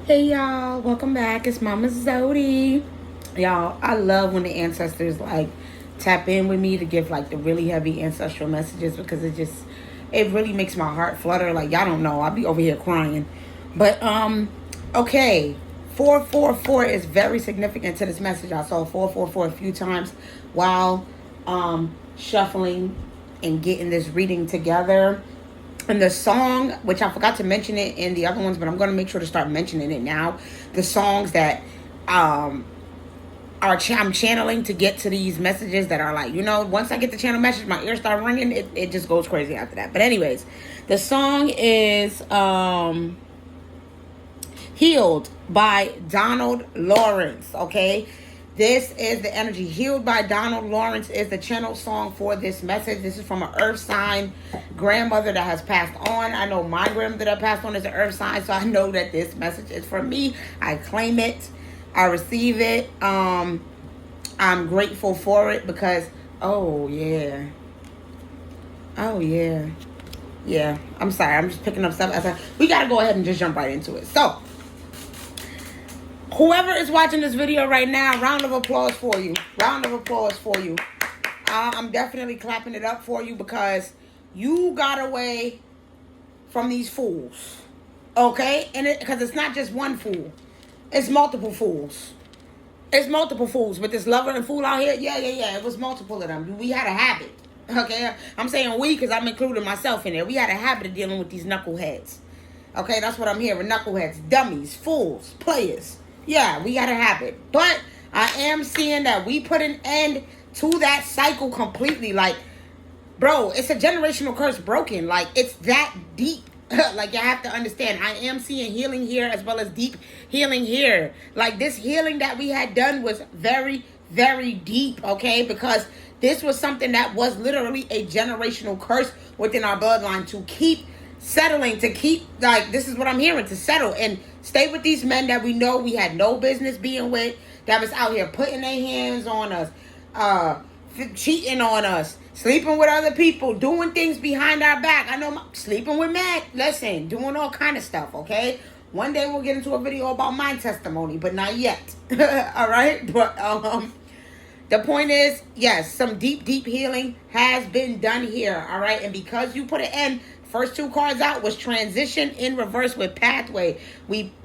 Hey y'all, welcome back. It's Mama Zodi. Y'all, I love when the ancestors like tap in with me to give like the really heavy ancestral messages because it really makes my heart flutter. Like y'all don't know, I'll be over here crying. But okay. 444 is very significant to this message. I saw 444 a few times while shuffling and getting this reading together. And the song, which I forgot to mention it in the other ones, but I'm going to make sure to start mentioning it now. The songs that I'm channeling to get to these messages that are like, once I get the channel message, my ears start ringing. It just goes crazy after that. But anyways, the song is Healed by Donald Lawrence, okay? This is the energy. Healed by Donald Lawrence is the channel song for this message. This is from an earth sign grandmother that has passed on. I know my grandmother that passed on is an earth sign, so I know that this message is for me. I claim it. I receive it. I'm grateful for it because, oh yeah. Yeah, I'm sorry. I'm just picking up stuff. We got to go ahead and just jump right into it. So, whoever is watching this video right now, round of applause for you. Round of applause for you. I'm definitely clapping it up for you because you got away from these fools. Okay? And because it's not just one fool. It's multiple fools. It's multiple fools. With this lover and fool out here, yeah. It was multiple of them. We had a habit. Okay? I'm saying we because I'm including myself in there. We had a habit of dealing with these knuckleheads. Okay? That's what I'm hearing. Knuckleheads. Dummies. Fools. Players. Yeah, we got to have it. But I am seeing that we put an end to that cycle completely. Like, bro, it's a generational curse broken. Like, it's that deep. Like, you have to understand. I am seeing healing here as well as deep healing here. Like, this healing that we had done was very, very deep, okay? Because this was something that was literally a generational curse within our bloodline to keep settling, to keep, like, this is what I'm hearing, to settle and stay with these men that we know we had no business being with, that was out here putting their hands on us, cheating on us, sleeping with other people, doing things behind our back. I know, sleeping with Matt, listen, doing all kind of stuff, okay? One day we'll get into a video about my testimony, but not yet. All right? But the point is, yes, some deep, deep healing has been done here, all right? And because you put an end, first two cards out was transition in reverse with pathway.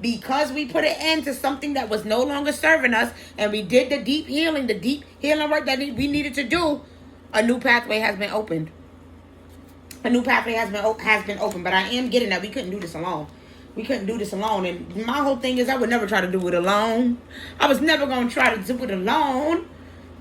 Because we put an end to something that was no longer serving us, and we did the deep healing work that we needed to do, a new pathway has been opened. A new pathway has been opened. But I am getting that we couldn't do this alone. We couldn't do this alone. And my whole thing is I would never try to do it alone. I was never going to try to do it alone.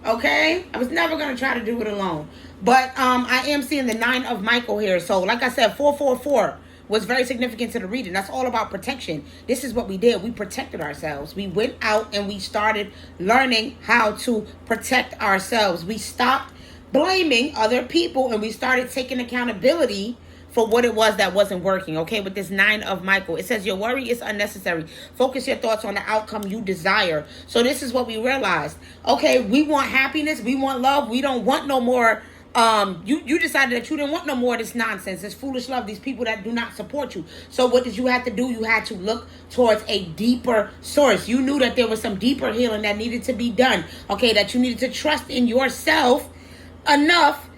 Okay? I was never going to try to do it alone. But I am seeing the 9 of Michael here. So, like I said, 444 was very significant to the reading. That's all about protection. This is what we did. We protected ourselves. We went out and we started learning how to protect ourselves. We stopped blaming other people and we started taking accountability for what it was that wasn't working, okay? With this 9 of Michael, it says your worry is unnecessary. Focus your thoughts on the outcome you desire. So this is what we realized. Okay, we want happiness. We want love. We don't want no more. You decided that you didn't want no more of this nonsense, this foolish love, these people that do not support you. So what did you have to do? You had to look towards a deeper source. You knew that there was some deeper healing that needed to be done, okay? That you needed to trust in yourself enough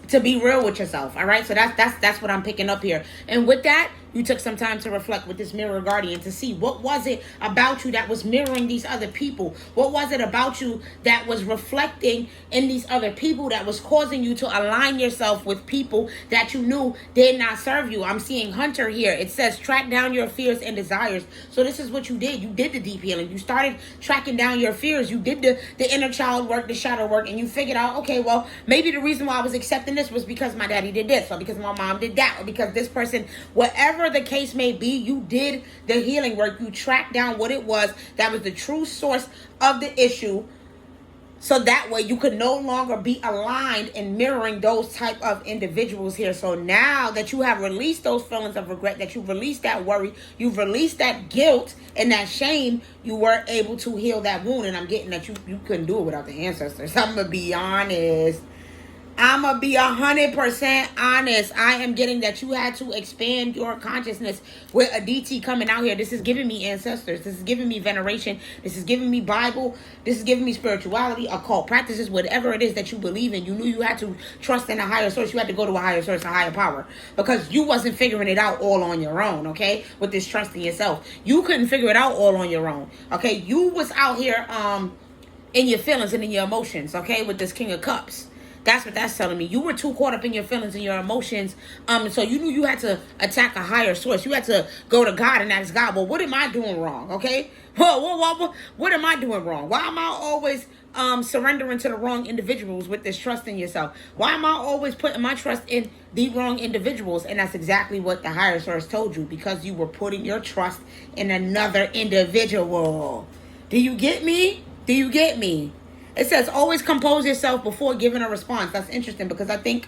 to be real with yourself. All right, so that's what I'm picking up here. And with that, you took some time to reflect with this mirror guardian to see what was it about you that was mirroring these other people. What was it about you that was reflecting in these other people that was causing you to align yourself with people that you knew did not serve you. I'm seeing Hunter here. It says track down your fears and desires. So this is what you did. You did the deep healing. You started tracking down your fears. You did the inner child work, the shadow work, and you figured out, okay, well, maybe the reason why I was accepting this was because my daddy did this, or because my mom did that, or because this person, whatever the case may be, you did the healing work. You tracked down what it was that was the true source of the issue, so that way you could no longer be aligned and mirroring those type of individuals here. So now that you have released those feelings of regret, that you've released that worry, you've released that guilt and that shame, you were able to heal that wound. And I'm getting that you couldn't do it without the ancestors. I'm gonna be honest. I'm going to be 100% honest. I am getting that you had to expand your consciousness with a DT coming out here. This is giving me ancestors. This is giving me veneration. This is giving me Bible. This is giving me spirituality, occult practices, whatever it is that you believe in. You knew you had to trust in a higher source. You had to go to a higher source, a higher power, because you wasn't figuring it out all on your own, okay? With this trust in yourself. You couldn't figure it out all on your own, okay? You was out here in your feelings and in your emotions, okay? With this King of Cups. That's what that's telling me. You were too caught up in your feelings and your emotions. So you knew you had to attack a higher source. You had to go to God and ask God, well, what am I doing wrong? Okay? What am I doing wrong? Why am I always surrendering to the wrong individuals with this trust in yourself? Why am I always putting my trust in the wrong individuals? And that's exactly what the higher source told you, because you were putting your trust in another individual. Do you get me? Do you get me? It says, always compose yourself before giving a response. That's interesting, because I think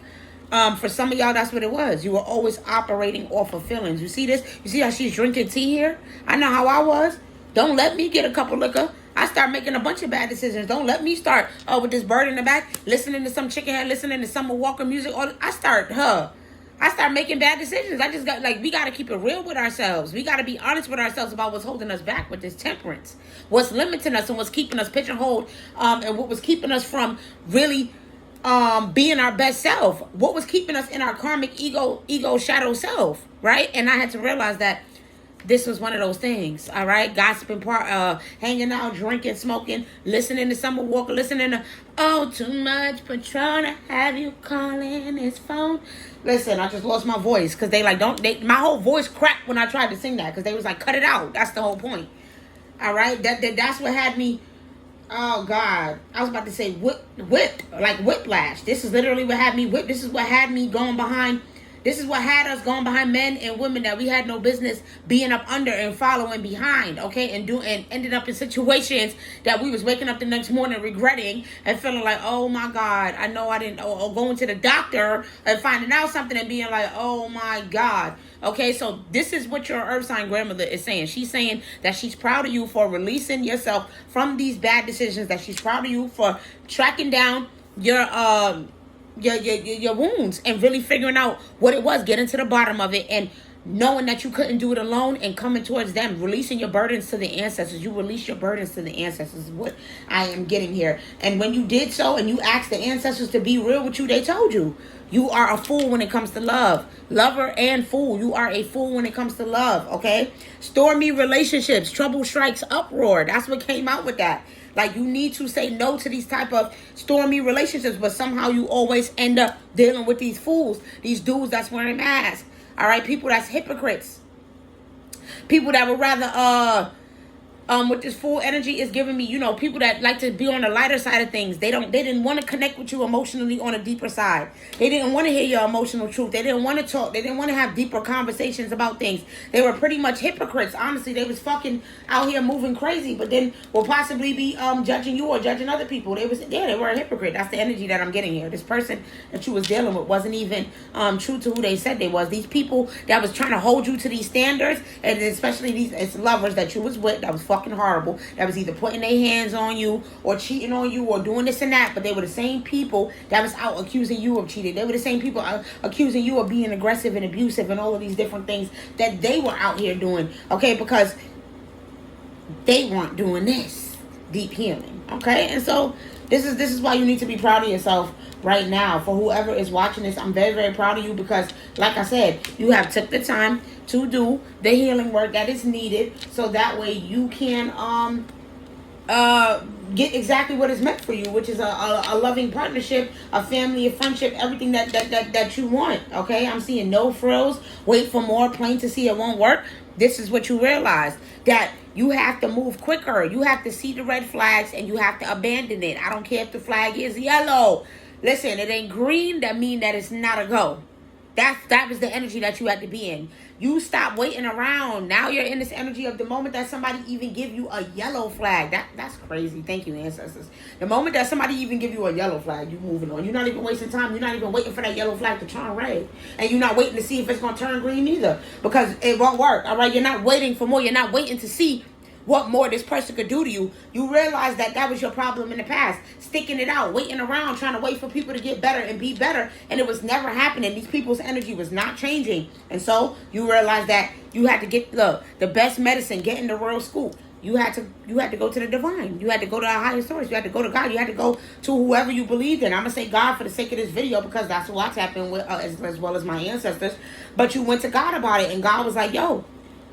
for some of y'all, that's what it was. You were always operating off of feelings. You see this? You see how she's drinking tea here? I know how I was. Don't let me get a cup of liquor. I start making a bunch of bad decisions. Don't let me start with this bird in the back, listening to some chicken head, listening to Summer Walker music. I start making bad decisions. I just got, we got to keep it real with ourselves. We got to be honest with ourselves about what's holding us back with this temperance. What's limiting us and what's keeping us pigeonholed, and what was keeping us from really being our best self. What was keeping us in our karmic ego shadow self, right? And I had to realize that this was one of those things, all right? Gossiping, hanging out, drinking, smoking, listening to Summer Walker, listening to, oh, too much Patron, I have you calling his phone. Listen, I just lost my voice, because my whole voice cracked when I tried to sing that, because they was like, cut it out. That's the whole point, all right? That's what had me, oh, God. I was about to say whiplash. This is literally what had me whipped. This is what had me going behind. This is what had us going behind men and women that we had no business being up under and following behind, okay? And ended up in situations that we was waking up the next morning regretting and feeling like, oh my God, I know I didn't, or going to the doctor and finding out something and being like, oh my God. Okay, so this is what your earth sign grandmother is saying. She's saying that she's proud of you for releasing yourself from these bad decisions, that she's proud of you for tracking down your wounds and really figuring out what it was, getting to the bottom of it, and knowing that you couldn't do it alone and coming towards them, releasing your burdens to the ancestors. You release your burdens to the ancestors is what I am getting here. And when you did so and you asked the ancestors to be real with you, they told you, you are a fool when it comes to love. Lover and fool. You are a fool when it comes to love, okay? Stormy relationships, trouble strikes, uproar. That's what came out with that. Like, you need to say no to these type of stormy relationships, but somehow you always end up dealing with these fools, these dudes that's wearing masks, all right? People that's hypocrites. People that would rather, with this full energy is giving me, people that like to be on the lighter side of things. They didn't want to connect with you emotionally on a deeper side. They didn't want to hear your emotional truth. They didn't want to talk. They didn't want to have deeper conversations about things. They were pretty much hypocrites. Honestly, they was fucking out here moving crazy, but then will possibly be judging you or judging other people. They were a hypocrite. That's the energy that I'm getting here. This person that you was dealing with wasn't even true to who they said they was. These people that was trying to hold you to these standards, and especially these lovers that you was with, that was fucking horrible, that was either putting their hands on you or cheating on you or doing this and that, but they were the same people that was out accusing you of cheating. They were the same people accusing you of being aggressive and abusive and all of these different things that they were out here doing, okay, because they weren't doing this deep healing, okay? And so this is why you need to be proud of yourself right now. For whoever is watching this, I'm very, very proud of you, because like I said, you have took the time to do the healing work that is needed, so that way you can get exactly what is meant for you, which is a loving partnership, a family, a friendship, everything that you want, okay? I'm seeing no frills, wait for more, plain to see it won't work. This is what you realize, that you have to move quicker. You have to see the red flags and you have to abandon it. I don't care if the flag is yellow. Listen, it ain't green, that mean that it's not a go. That was the energy that you had to be in. You stop waiting around. Now you're in this energy of the moment that somebody even give you a yellow flag. That's crazy. Thank you, ancestors. The moment that somebody even give you a yellow flag, you moving on. You're not even wasting time. You're not even waiting for that yellow flag to turn red. And you're not waiting to see if it's going to turn green either, because it won't work, all right? You're not waiting for more. You're not waiting to see what more this person could do to you. You realize that that was your problem in the past. Sticking it out, waiting around, trying to wait for people to get better and be better. And it was never happening. These people's energy was not changing. And so you realize that you had to get the best medicine, getting the real scoop. You had to go to the divine. You had to go to a higher source. You had to go to God. You had to go to whoever you believed in. I'm going to say God for the sake of this video because that's who I tap in with as well as my ancestors. But you went to God about it and God was like, yo,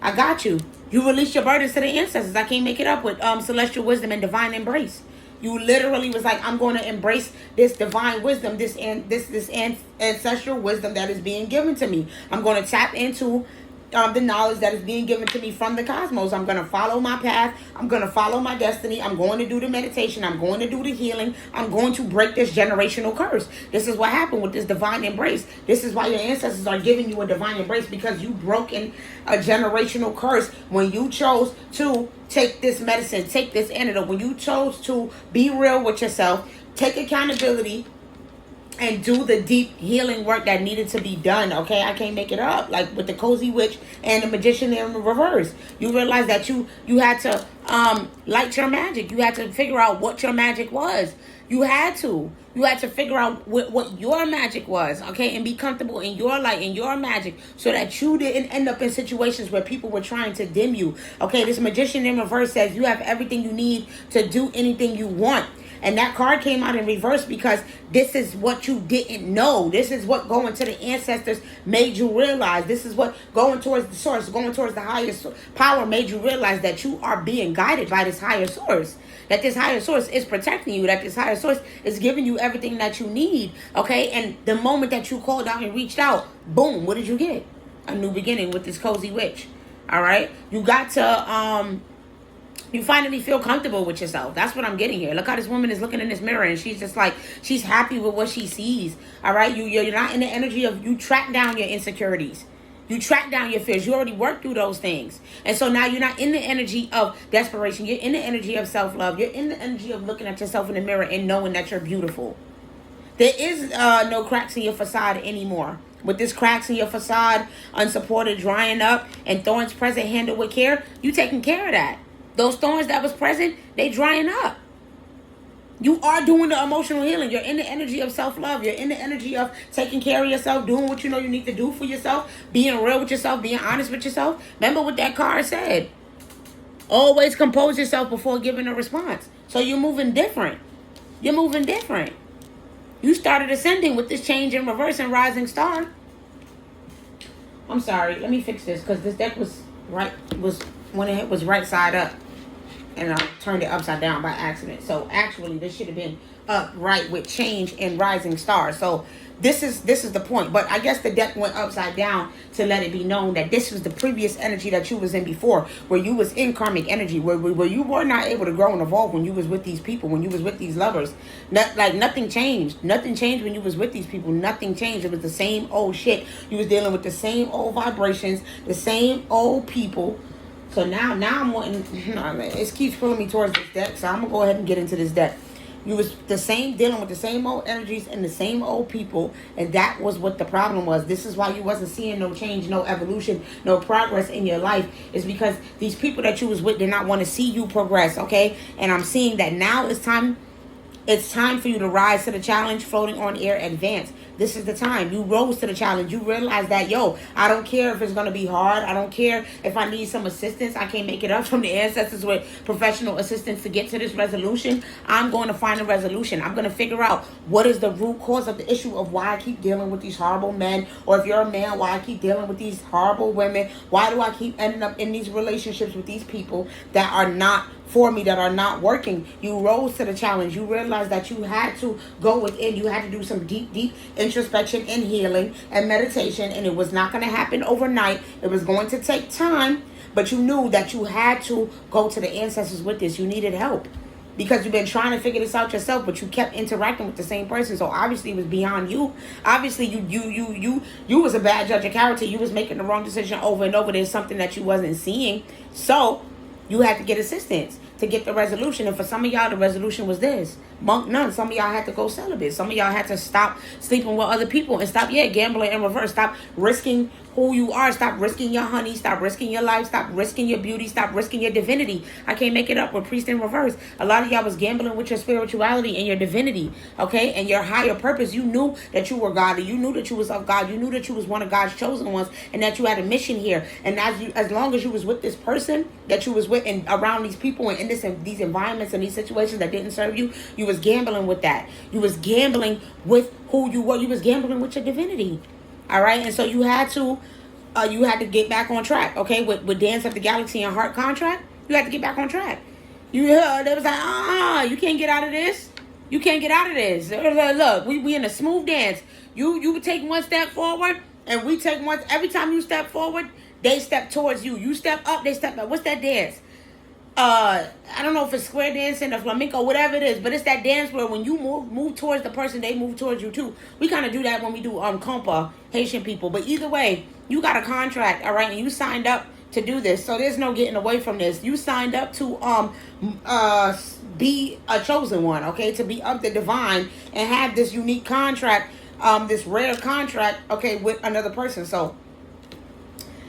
I got you. You released your burdens to the ancestors. I can't make it up with celestial wisdom and divine embrace. You literally was like, I'm going to embrace this divine wisdom, this ancestral wisdom that is being given to me. I'm going to tap into the knowledge that is being given to me from the cosmos. I'm going to follow my path. I'm going to follow my destiny. I'm going to do the meditation. I'm going to do the healing. I'm going to break this generational curse. This is what happened with this divine embrace. This is why your ancestors are giving you a divine embrace, because you broke in a generational curse when you chose to take this medicine, take this antidote, when you chose to be real with yourself, take accountability, and do the deep healing work that needed to be done, okay? I can't make it up. Like with the cozy witch and the magician in reverse. You realize that you had to light your magic. You had to figure out what your magic was. You had to figure out what your magic was, okay? And be comfortable in your light, in your magic, so that you didn't end up in situations where people were trying to dim you, okay? This magician in reverse says you have everything you need to do anything you want. And that card came out in reverse because this is what you didn't know. This is what going to the ancestors made you realize. This is what going towards the source, going towards the highest power made you realize that you are being guided by this higher source. That this higher source is protecting you. That this higher source is giving you everything that you need. Okay? And the moment that you called out and reached out, boom, what did you get? A new beginning with this cozy witch. All right? You got to... You finally feel comfortable with yourself. That's what I'm getting here. Look how this woman is looking in this mirror and she's just like, she's happy with what she sees. All right? You're not in the energy of, you track down your insecurities. You track down your fears. You already worked through those things. And so now you're not in the energy of desperation. You're in the energy of self-love. You're in the energy of looking at yourself in the mirror and knowing that you're beautiful. There is no cracks in your facade anymore. With this cracks in your facade, unsupported, drying up, and thorns present, handled with care, you taking care of that. Those thorns that was present, they drying up. You are doing the emotional healing. You're in the energy of self-love. You're in the energy of taking care of yourself, doing what you know you need to do for yourself, being real with yourself, being honest with yourself. Remember what that card said. Always compose yourself before giving a response. So you're moving different. You're moving different. You started ascending with this change in reverse and rising star. I'm sorry. Let me fix this because this deck was when it was right side up. And I turned it upside down by accident. So actually, this should have been upright with change and rising stars. So this is the point. But I guess the deck went upside down to let it be known that this was the previous energy that you was in before, where you was in karmic energy, where you were not able to grow and evolve when you was with these people, when you was with these lovers. Nothing changed. Nothing changed when you was with these people. Nothing changed. It was the same old shit. You was dealing with the same old vibrations, the same old people. So now I'm wanting, it keeps pulling me towards this deck, so I'm going to go ahead and get into this deck. You was dealing with the same old energies and the same old people, and that was what the problem was. This is why you wasn't seeing no change, no evolution, no progress in your life. It's because these people that you was with did not want to see you progress, okay? And I'm seeing that now it's time for you to rise to the challenge, floating on air, advance. This is the time. You rose to the challenge. You realize that, I don't care if it's going to be hard. I don't care if I need some assistance. I can't make it up from the ancestors with professional assistance to get to this resolution. I'm going to find a resolution. I'm going to figure out what is the root cause of the issue of why I keep dealing with these horrible men. Or if you're a man, why I keep dealing with these horrible women. Why do I keep ending up in these relationships with these people that are not for me, that are not working? You rose to the challenge. You realized that you had to go within. You had to do some deep introspection and healing and meditation, and it was not going to happen overnight. It was going to take time, but you knew that you had to go to the ancestors with this. You needed help because you've been trying to figure this out yourself, but you kept interacting with the same person. So obviously it was beyond you. Obviously you was a bad judge of character. You was making the wrong decision over and over. There's something that you wasn't seeing. So you had to get assistance. to get the resolution. And for some of y'all, the resolution was this. Monk none. Some of y'all had to go celibate. Some of y'all had to stop sleeping with other people and stop, gambling in reverse. Stop risking who you are. Stop risking your honey. Stop risking your life. Stop risking your beauty. Stop risking your divinity. I can't make it up with priest in reverse. A lot of y'all was gambling with your spirituality and your divinity, okay, and your higher purpose. You knew that you were godly. You knew that you was of God. You knew that you was one of God's chosen ones, and that you had a mission here. And as long as you was with this person that you was with and around these people and in these environments and these situations that didn't serve you, you was gambling with that. You was gambling with who you were. You was gambling with your divinity. All right, and so you had to get back on track. Okay, with Dance of the Galaxy and Heart Contract, you had to get back on track. They was like, you can't get out of this. You can't get out of this. Look, we in a smooth dance. You take one step forward, and we take one. Every time you step forward, they step towards you. You step up, they step up. What's that dance? I don't know if it's square dancing or flamenco, whatever it is, but it's that dance where when you move towards the person, they move towards you too. We kind of do that when we do compa, Haitian people. But either way, you got a contract, all right, and you signed up to do this, so there's no getting away from this. You signed up to be a chosen one, okay, to be of the divine and have this unique contract, this rare contract, okay, with another person. So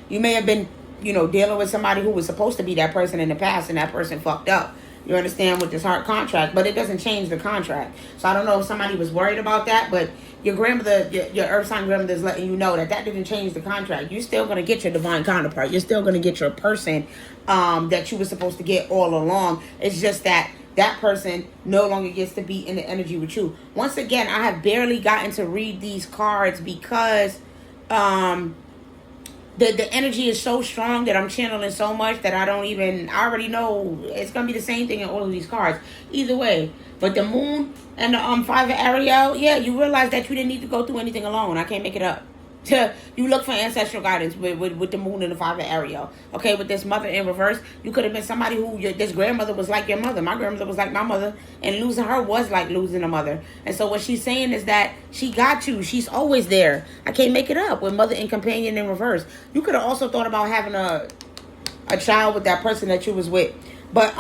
you may have been, dealing with somebody who was supposed to be that person in the past, and that person fucked up. You understand, with this heart contract, but it doesn't change the contract. So I don't know if somebody was worried about that, but your grandmother, your earth sign grandmother is letting you know that didn't change the contract. You're still going to get your divine counterpart. You're still going to get your person that you were supposed to get all along. It's just that person no longer gets to be in the energy with you. Once again, I have barely gotten to read these cards because the energy is so strong that I'm channeling so much that I already know it's going to be the same thing in all of these cards. Either way. But the moon and the Five of Ariel, you realize that you didn't need to go through anything alone. I can't make it up. You look for ancestral guidance with the moon and the Five of Ariel. Okay, with this mother in reverse, you could have been somebody this grandmother was like your mother. My grandmother was like my mother, and losing her was like losing a mother. And so what she's saying is that she got you. She's always there. I can't make it up with mother and companion in reverse. You could have also thought about having a child with that person that you was with. But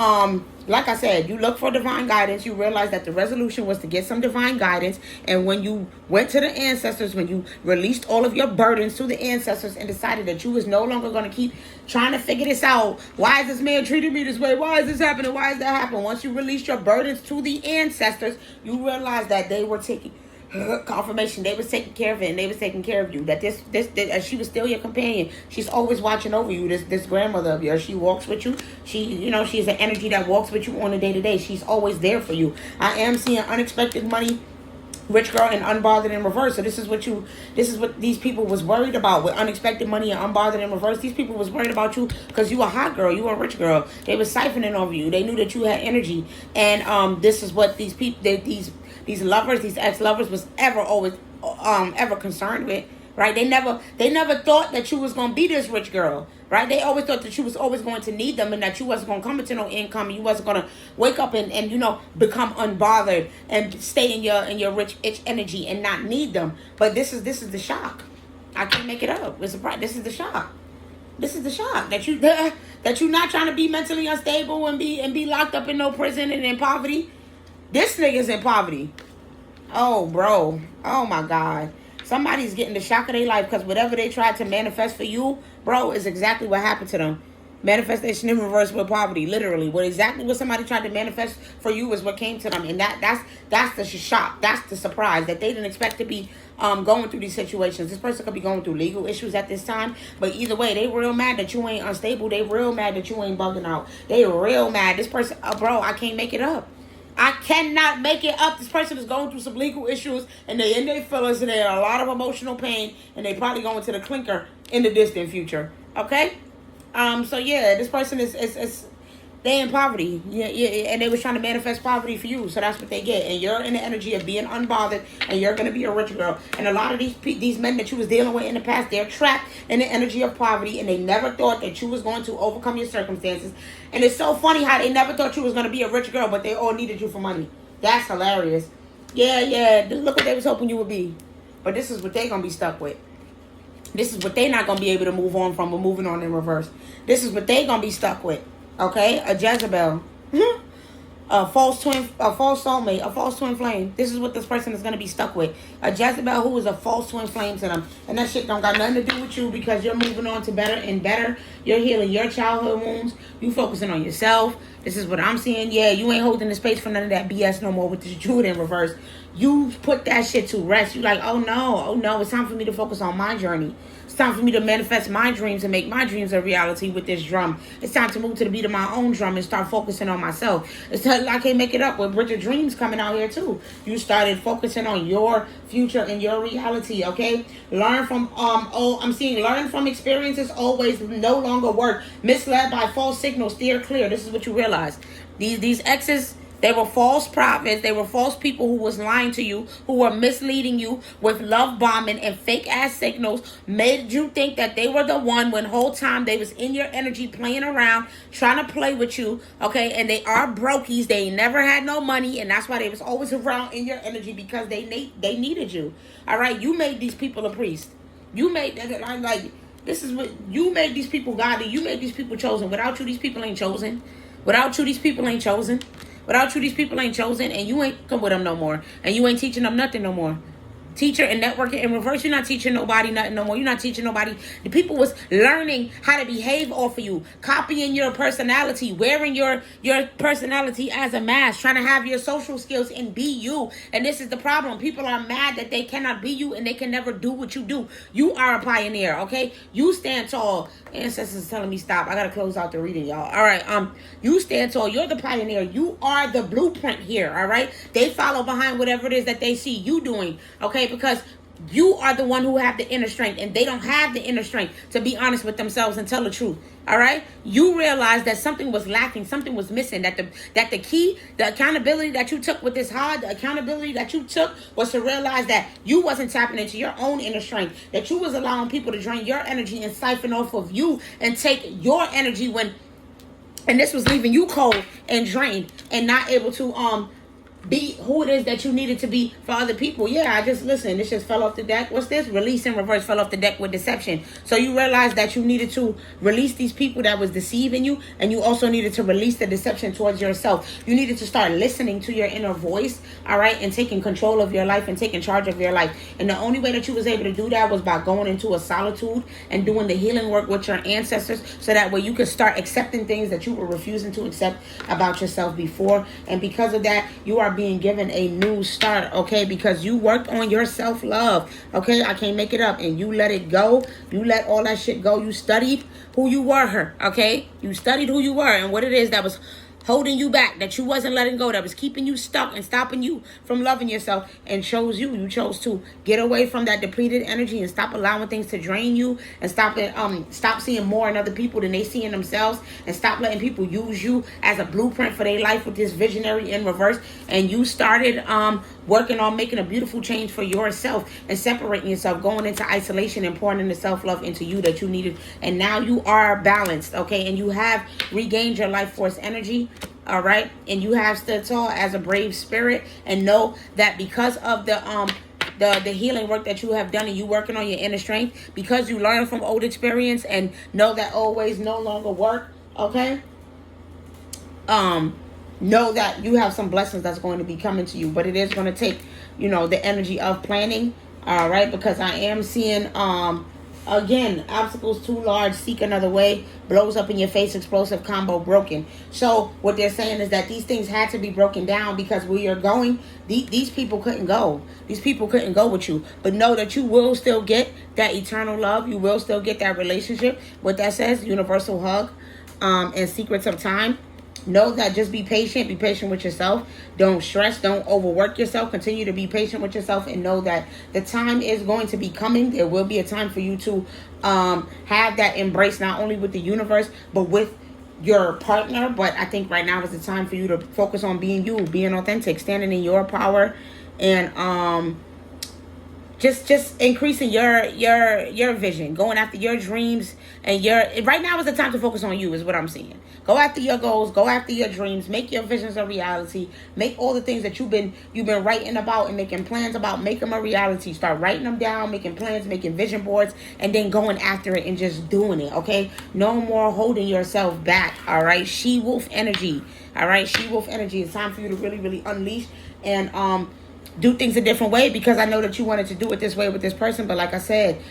like I said, you look for divine guidance. You realize that the resolution was to get some divine guidance. And when you went to the ancestors, when you released all of your burdens to the ancestors and decided that you was no longer going to keep trying to figure this out. Why is this man treating me this way? Why is this happening? Why is that happening? Once you released your burdens to the ancestors, you realize that they were taking confirmation. They was taking care of it, and they was taking care of you. That this she was still your companion. She's always watching over you. This grandmother of yours, she walks with you. She's an energy that walks with you on a day-to-day. She's always there for you. I am seeing unexpected money, rich girl, and unbothered in reverse. So this is what these people was worried about with unexpected money and unbothered in reverse. These people was worried about you because you a hot girl, you a rich girl. They was siphoning over you. They knew that you had energy, and this is what these people, these lovers, these ex-lovers was ever concerned with, right? They never thought that you was going to be this rich girl, right? They always thought that you was always going to need them and that you wasn't going to come into no income. You wasn't going to wake up and become unbothered and stay in your rich energy and not need them. But this is the shock. I can't make it up. It's this is the shock. This is the shock that you're not trying to be mentally unstable and be locked up in no prison and in poverty. This nigga's in poverty. Oh, bro. Oh, my God. Somebody's getting the shock of their life because whatever they tried to manifest for you, bro, is exactly what happened to them. Manifestation in reverse with poverty. Literally. What somebody tried to manifest for you is what came to them. And that's the shock. That's the surprise that they didn't expect to be going through these situations. This person could be going through legal issues at this time. But either way, they real mad that you ain't unstable. They real mad that you ain't bugging out. They real mad. This person, bro, I can't make it up. I cannot make it up. This person is going through some legal issues, and they in their feelings, and they're in a lot of emotional pain, and they probably going to the clinker in the distant future. Okay? So yeah, this person is they in poverty. Yeah, and they was trying to manifest poverty for you, so that's what they get. And you're in the energy of being unbothered, and you're gonna be a rich girl. And a lot of these men that you was dealing with in the past, they're trapped in the energy of poverty, and they never thought that you was going to overcome your circumstances. And it's so funny how they never thought you was gonna be a rich girl, but they all needed you for money. That's hilarious. Yeah. Look what they was hoping you would be, but this is what they gonna be stuck with. This is what they not gonna be able to move on from or moving on in reverse. This is what they gonna be stuck with. Okay, a Jezebel. A false twin, a false soulmate, a false twin flame. This is what this person is going to be stuck with. A Jezebel who is a false twin flame to them. And that shit don't got nothing to do with you, because you're moving on to better and better. You're healing your childhood wounds. You focusing on yourself. This is what I'm seeing. Yeah, you ain't holding the space for none of that BS no more with this Druid in reverse. You put that shit to rest. You like, oh no, it's time for me to focus on my journey. It's time for me to manifest my dreams and make my dreams a reality with this drum. It's time to move to the beat of my own drum and start focusing on myself. It's time, I can't make it up with Bridget Dreams coming out here too. You started focusing on your future and your reality, okay? Learn from, I'm seeing learn from experiences always no longer work. Misled by false signals, steer clear. This is what you realize. These exes, they were false prophets. They were false people who was lying to you, who were misleading you with love bombing and fake ass signals, made you think that they were the one when whole time they was in your energy playing around, trying to play with you, okay? And they are brokies. They ain't never had no money, and that's why they was always around in your energy, because they needed you, all right? You made these people a priest. You made, like, this is what, you made these people godly. You made these people chosen. Without you, these people ain't chosen. Without you, these people ain't chosen. Without you, these people ain't chosen, and you ain't come with them no more. And you ain't teaching them nothing no more. Teacher and networking in reverse, you're not teaching nobody nothing no more. You're not teaching nobody. The people was learning how to behave off of you, copying your personality, wearing your personality as a mask, trying to have your social skills and be you. And this is the problem. People are mad that they cannot be you and they can never do what you do. You are a pioneer, okay? You stand tall. Ancestors telling me stop. I gotta close out the reading, y'all. All right, you stand tall. You're the pioneer. You are the blueprint here, all right? They follow behind whatever it is that they see you doing, okay? Because you are the one who have the inner strength, and they don't have the inner strength to be honest with themselves and tell the truth. All right, you realize that something was lacking, something was missing. That the key, the accountability that you took with this hard, the accountability that you took was to realize that you wasn't tapping into your own inner strength. That you was allowing people to drain your energy and siphon off of you and take your energy and this was leaving you cold and drained and not able to be who it is that you needed to be for other people. Yeah, I just listen. This just fell off the deck. What's this? Release in reverse fell off the deck with deception. So you realized that you needed to release these people that was deceiving you, and you also needed to release the deception towards yourself. You needed to start listening to your inner voice, all right, and taking control of your life and taking charge of your life. And the only way that you was able to do that was by going into a solitude and doing the healing work with your ancestors, so that way you could start accepting things that you were refusing to accept about yourself before. And because of that, you are being given a new start, okay? Because you worked on your self-love, okay? I can't make it up. And you let it go. You let all that shit go. You studied who you were, okay? You studied who you were and what it is that was holding you back, that you wasn't letting go, that was keeping you stuck and stopping you from loving yourself, and you chose to get away from that depleted energy and stop allowing things to drain you, and stop seeing more in other people than they see in themselves, and stop letting people use you as a blueprint for their life with this visionary in reverse. And you started working on making a beautiful change for yourself and separating yourself, going into isolation and pouring in the self-love into you that you needed. And now you are balanced, okay? And you have regained your life force energy, all right? And you have stood tall as a brave spirit, and know that because of the healing work that you have done, and you working on your inner strength, because you learned from old experience and know that always no longer work, okay? Know that you have some blessings that's going to be coming to you, but it is going to take, the energy of planning, all right? Because I am seeing, again, obstacles too large, seek another way, blows up in your face, explosive combo, broken. So what they're saying is that these things had to be broken down, because where you're going, these people couldn't go. These people couldn't go with you. But know that you will still get that eternal love. You will still get that relationship. What that says, universal hug, and secrets of time. Know that just be patient with yourself. Don't stress, don't overwork yourself. Continue to be patient with yourself, and know that the time is going to be coming. There will be a time for you to have that embrace, not only with the universe, but with your partner. But I think right now is the time for you to focus on being you, being authentic, standing in your power, and just increasing your vision, going after your dreams, and your right now is the time to focus on you, is what I'm seeing. Go after your goals, go after your dreams, make your visions a reality, make all the things that you've been writing about and making plans about, make them a reality. Start writing them down, making plans, making vision boards, and then going after it and just doing it. Okay, no more holding yourself back. All right, she wolf energy. All right, she wolf energy. It's time for you to really unleash and do things a different way, because I know that you wanted to do it this way with this person, but like I said,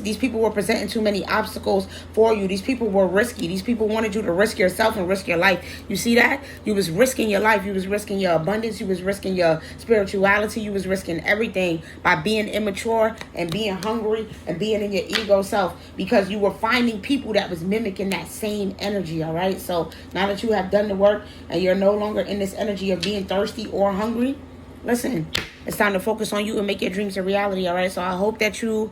these people were presenting too many obstacles for you. These people were risky. These people wanted you to risk yourself and risk your life. You see that? You was risking your life. You was risking your abundance. You was risking your spirituality. You was risking everything by being immature and being hungry and being in your ego self, because you were finding people that was mimicking that same energy. All right, so now that you have done the work and you're no longer in this energy of being thirsty or hungry, listen, it's time to focus on you and make your dreams a reality. All right, so I hope that you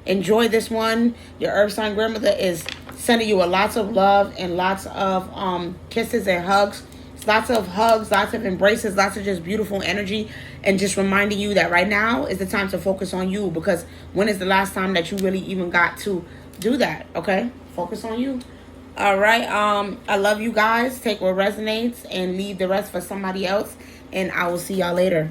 enjoy this one. Your earth sign grandmother is sending you a lots of love and lots of kisses and hugs. Lots of hugs, lots of embraces, lots of just beautiful energy, and just reminding you that right now is the time to focus on you, because when is the last time that you really even got to do that? Okay, focus on you. All right, I love you guys. Take what resonates and leave the rest for somebody else, and I will see y'all later.